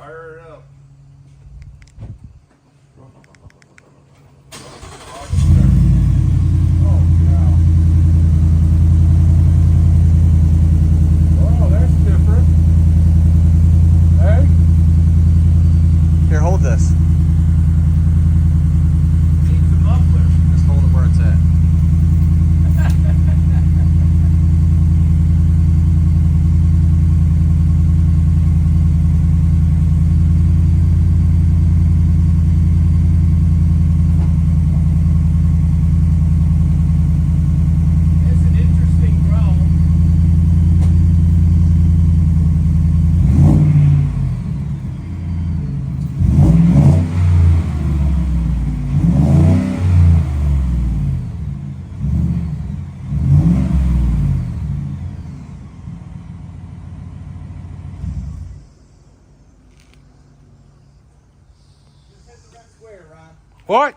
Fire it up. Oh, yeah. Oh, that's different. Hey? Here, hold this. Needs a muffler. Just hold it where it's at. It's an interesting growl. Just hit the right square, Ron. What?